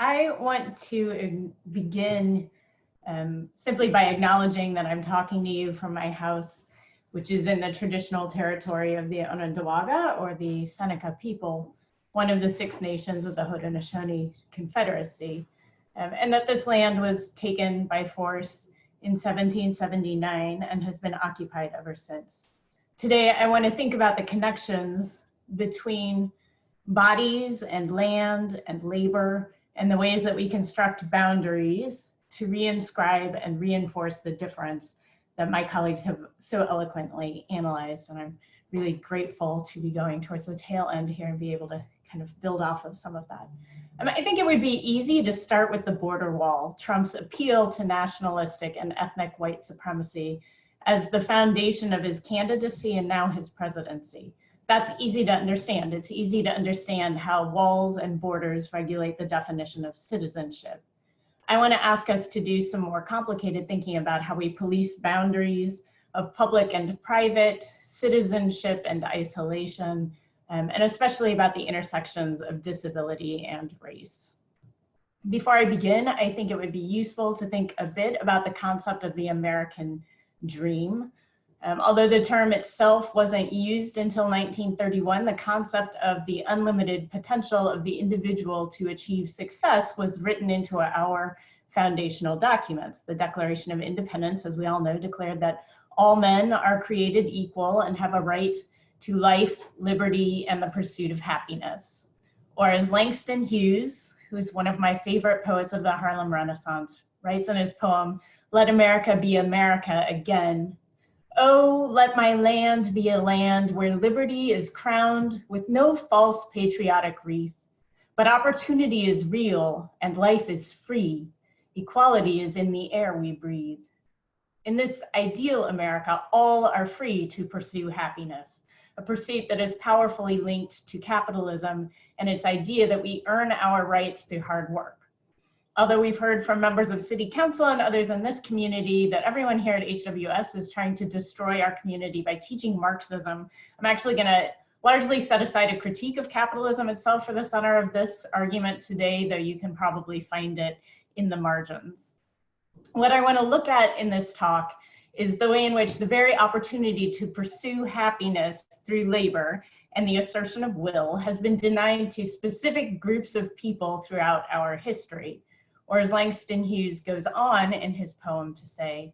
I want to begin simply by acknowledging that I'm talking to you from my house, which is in the traditional territory of the Onondaga, or the Seneca people, one of the 6 nations of the Haudenosaunee Confederacy, and that this land was taken by force in 1779 and has been occupied ever since. Today, I want to think about the connections between bodies and land and labor, and the ways that we construct boundaries to reinscribe and reinforce the difference that my colleagues have so eloquently analyzed. And I'm really grateful to be going towards the tail end here and be able to kind of build off of some of that. I think it would be easy to start with the border wall, Trump's appeal to nationalistic and ethnic white supremacy as the foundation of his candidacy and now his presidency. That's easy to understand. It's easy to understand how walls and borders regulate the definition of citizenship. I want to ask us to do some more complicated thinking about how we police boundaries of public and private, citizenship and isolation, and especially about the intersections of disability and race. Before I begin, I think it would be useful to think a bit about the concept of the American dream. Although the term itself wasn't used until 1931, the concept of the unlimited potential of the individual to achieve success was written into our foundational documents. The Declaration of Independence, as we all know, declared that all men are created equal and have a right to life, liberty, and the pursuit of happiness. Or as Langston Hughes, who's one of my favorite poets of the Harlem Renaissance, writes in his poem, "Let America be America again. Oh, let my land be a land where liberty is crowned with no false patriotic wreath, but opportunity is real and life is free. Equality is in the air we breathe." In this ideal America, all are free to pursue happiness, a pursuit that is powerfully linked to capitalism and its idea that we earn our rights through hard work. Although we've heard from members of City Council and others in this community that everyone here at HWS is trying to destroy our community by teaching Marxism, I'm actually going to largely set aside a critique of capitalism itself for the center of this argument today, though you can probably find it in the margins. What I want to look at in this talk is the way in which the very opportunity to pursue happiness through labor and the assertion of will has been denied to specific groups of people throughout our history. Or as Langston Hughes goes on in his poem to say,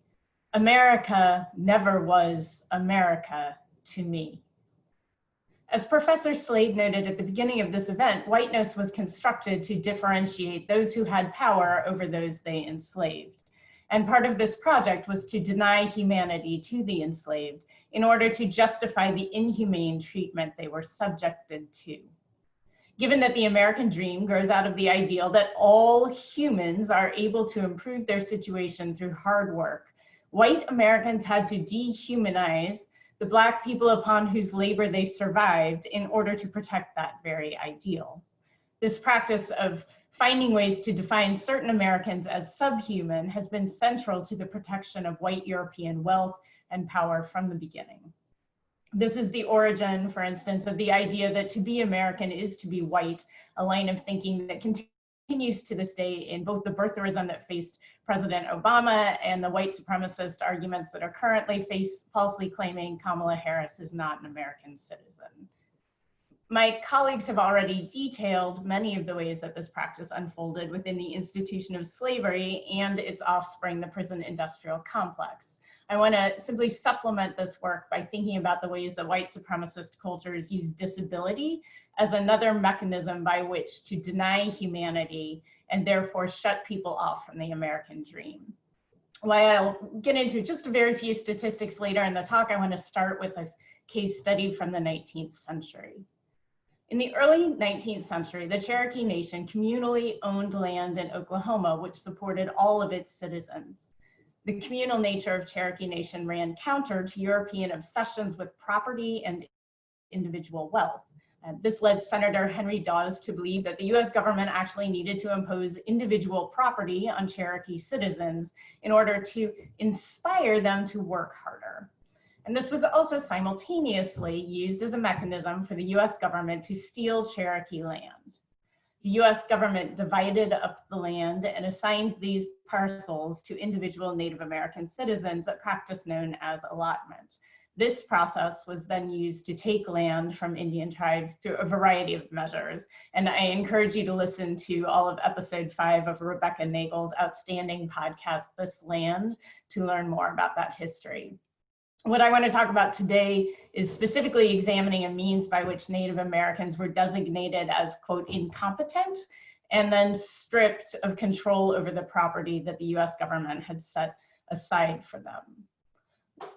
"America never was America to me." As Professor Slade noted at the beginning of this event, whiteness was constructed to differentiate those who had power over those they enslaved. And part of this project was to deny humanity to the enslaved in order to justify the inhumane treatment they were subjected to. Given that the American dream grows out of the ideal that all humans are able to improve their situation through hard work, white Americans had to dehumanize the Black people upon whose labor they survived in order to protect that very ideal. This practice of finding ways to define certain Americans as subhuman has been central to the protection of white European wealth and power from the beginning. This is the origin, for instance, of the idea that to be American is to be white, a line of thinking that continues to this day in both the birtherism that faced President Obama and the white supremacist arguments that are currently falsely claiming Kamala Harris is not an American citizen. My colleagues have already detailed many of the ways that this practice unfolded within the institution of slavery and its offspring, the prison industrial complex. I want to simply supplement this work by thinking about the ways that white supremacist cultures use disability as another mechanism by which to deny humanity and therefore shut people off from the American dream. While I'll get into just a very few statistics later in the talk, I want to start with a case study from the 19th century. In the early 19th century, the Cherokee Nation communally owned land in Oklahoma, which supported all of its citizens. The communal nature of Cherokee Nation ran counter to European obsessions with property and individual wealth. This led Senator Henry Dawes to believe that the US government actually needed to impose individual property on Cherokee citizens in order to inspire them to work harder. And this was also simultaneously used as a mechanism for the US government to steal Cherokee land. the US government divided up the land and assigned these parcels to individual Native American citizens, a practice known as allotment. This process was then used to take land from Indian tribes through a variety of measures. And I encourage you to listen to all of episode 5 of Rebecca Nagel's outstanding podcast, This Land, to learn more about that history. What I want to talk about today is specifically examining a means by which Native Americans were designated as, quote, incompetent, and then stripped of control over the property that the US government had set aside for them.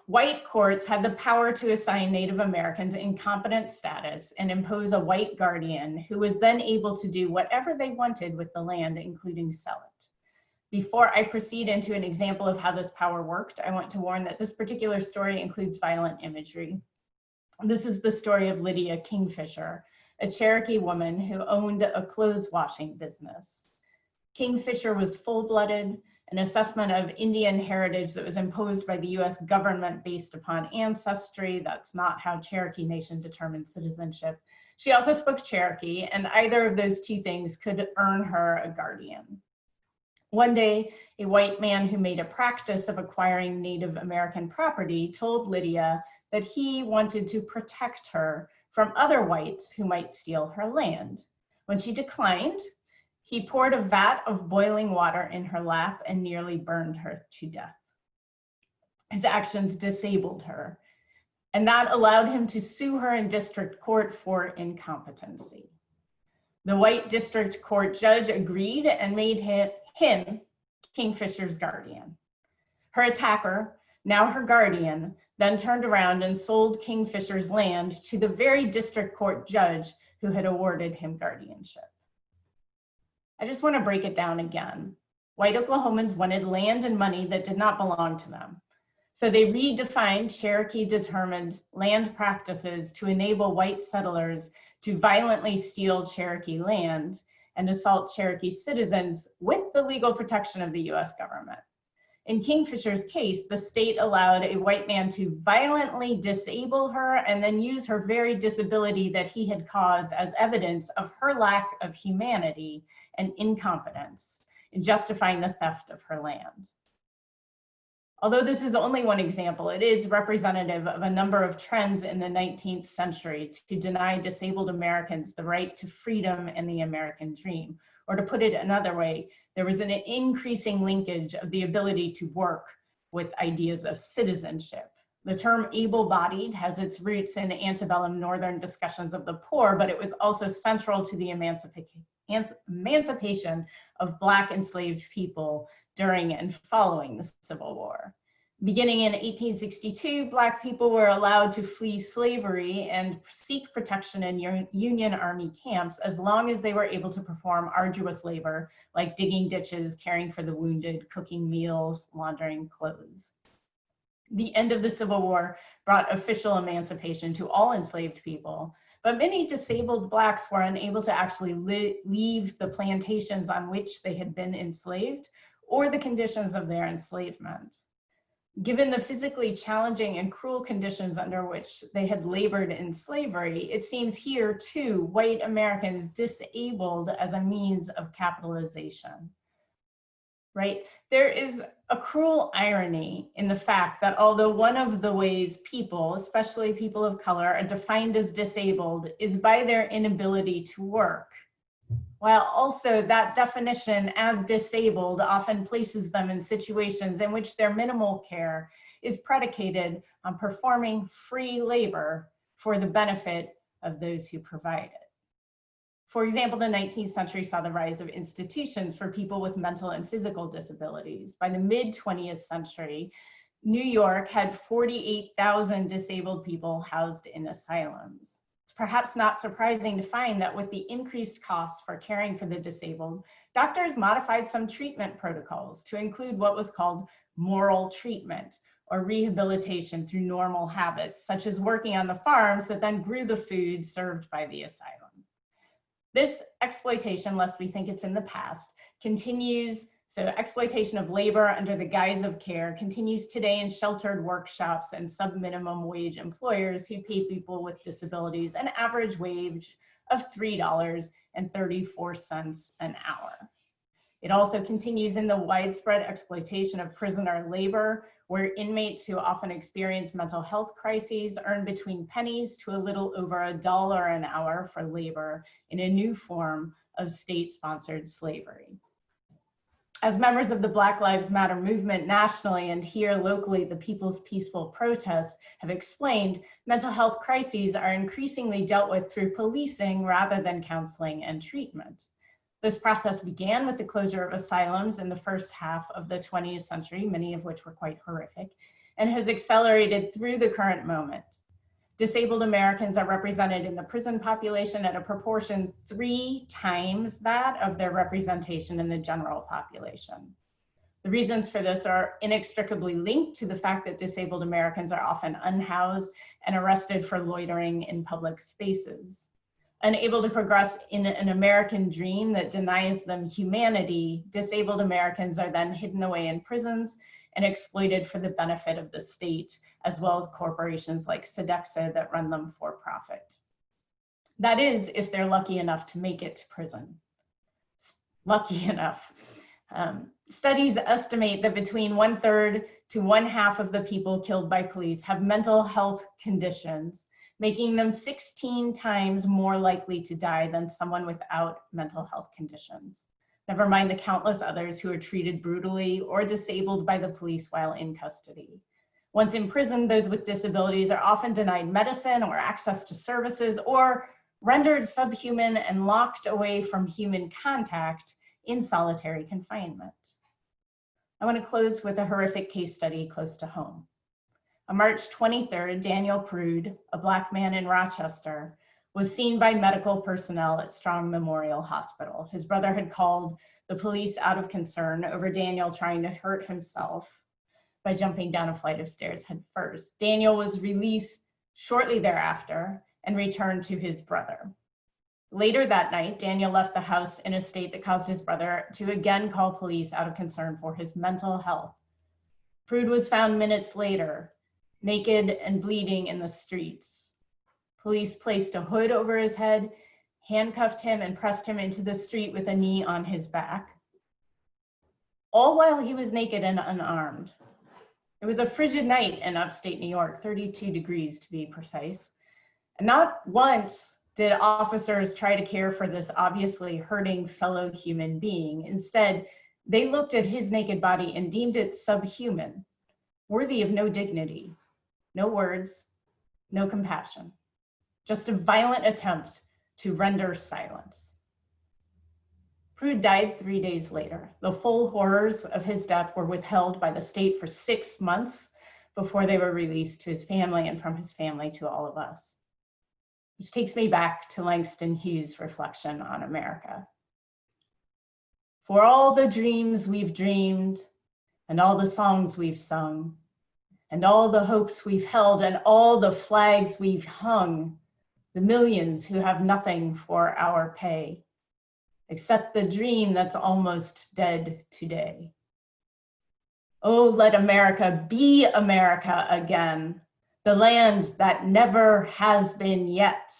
White courts had the power to assign Native Americans incompetent status and impose a white guardian who was then able to do whatever they wanted with the land, including sell it. Before I proceed into an example of how this power worked, I want to warn that this particular story includes violent imagery. This is the story of Lydia Kingfisher, a Cherokee woman who owned a clothes washing business. Kingfisher was full-blooded, an assessment of Indian heritage that was imposed by the US government based upon ancestry. That's not how Cherokee Nation determined citizenship. She also spoke Cherokee, and either of those two things could earn her a guardian. One day, a white man who made a practice of acquiring Native American property told Lydia that he wanted to protect her from other whites who might steal her land. When she declined, he poured a vat of boiling water in her lap and nearly burned her to death. His actions disabled her, and that allowed him to sue her in district court for incompetency. The white district court judge agreed and made him Kingfisher's guardian. Her attacker, now her guardian, then turned around and sold Kingfisher's land to the very district court judge who had awarded him guardianship. I just want to break it down again. White Oklahomans wanted land and money that did not belong to them. So they redefined Cherokee-determined land practices to enable white settlers to violently steal Cherokee land and assault Cherokee citizens with the legal protection of the US government. In Kingfisher's case, the state allowed a white man to violently disable her and then use her very disability that he had caused as evidence of her lack of humanity and incompetence in justifying the theft of her land. Although this is only one example, it is representative of a number of trends in the 19th century to deny disabled Americans the right to freedom and the American dream. Or to put it another way, there was an increasing linkage of the ability to work with ideas of citizenship. The term able-bodied has its roots in antebellum Northern discussions of the poor, but it was also central to the emancipation of Black enslaved people during and following the Civil War. Beginning in 1862, Black people were allowed to flee slavery and seek protection in Union Army camps as long as they were able to perform arduous labor like digging ditches, caring for the wounded, cooking meals, laundering clothes. The end of the Civil War brought official emancipation to all enslaved people, but many disabled Blacks were unable to actually leave the plantations on which they had been enslaved or the conditions of their enslavement. Given the physically challenging and cruel conditions under which they had labored in slavery, it seems here too, white Americans disabled as a means of capitalization, right? There is a cruel irony in the fact that although one of the ways people, especially people of color, are defined as disabled is by their inability to work, while also that definition as disabled often places them in situations in which their minimal care is predicated on performing free labor for the benefit of those who provide it. For example, the 19th century saw the rise of institutions for people with mental and physical disabilities. By the mid-20th century, New York had 48,000 disabled people housed in asylums. It's perhaps not surprising to find that with the increased costs for caring for the disabled, doctors modified some treatment protocols to include what was called moral treatment or rehabilitation through normal habits, such as working on the farms that then grew the food served by the asylum. This exploitation, lest we think it's in the past, continues. So exploitation of labor under the guise of care continues today in sheltered workshops and sub-minimum wage employers who pay people with disabilities an average wage of $3.34 an hour. It also continues in the widespread exploitation of prisoner labor, where inmates who often experience mental health crises earn between pennies to a little over $1 an hour for labor in a new form of state-sponsored slavery. As members of the Black Lives Matter movement nationally and here locally, the People's Peaceful Protests have explained, mental health crises are increasingly dealt with through policing rather than counseling and treatment. This process began with the closure of asylums in the first half of the 20th century, many of which were quite horrific, and has accelerated through the current moment. Disabled Americans are represented in the prison population at a proportion 3 times that of their representation in the general population. The reasons for this are inextricably linked to the fact that disabled Americans are often unhoused and arrested for loitering in public spaces. Unable to progress in an American dream that denies them humanity, disabled Americans are then hidden away in prisons and exploited for the benefit of the state, as well as corporations like Sodexo that run them for profit. That is, if they're lucky enough to make it to prison. Lucky enough. Studies estimate that between 1/3 to 1/2 of the people killed by police have mental health conditions, making them 16 times more likely to die than someone without mental health conditions. Never mind the countless others who are treated brutally or disabled by the police while in custody. Once in prison, those with disabilities are often denied medicine or access to services, or rendered subhuman and locked away from human contact in solitary confinement. I want to close with a horrific case study close to home. On March 23rd, Daniel Prude, a Black man in Rochester, was seen by medical personnel at Strong Memorial Hospital. His brother had called the police out of concern over Daniel trying to hurt himself by jumping down a flight of stairs head first. Daniel was released shortly thereafter and returned to his brother. Later that night, Daniel left the house in a state that caused his brother to again call police out of concern for his mental health. Prude was found minutes later, naked and bleeding in the streets. Police placed a hood over his head, handcuffed him, and pressed him into the street with a knee on his back, all while he was naked and unarmed. It was a frigid night in upstate New York, 32 degrees to be precise. And not once did officers try to care for this obviously hurting fellow human being. Instead, they looked at his naked body and deemed it subhuman, worthy of no dignity, no words, no compassion, just a violent attempt to render silence. Prude died 3 days later. The full horrors of his death were withheld by the state for 6 months before they were released to his family and from his family to all of us. Which takes me back to Langston Hughes' reflection on America. For all the dreams we've dreamed, and all the songs we've sung, and all the hopes we've held, and all the flags we've hung, the millions who have nothing for our pay, except the dream that's almost dead today. Oh, let America be America again, the land that never has been yet,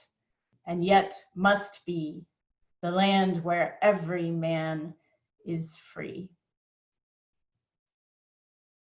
and yet must be, the land where every man is free.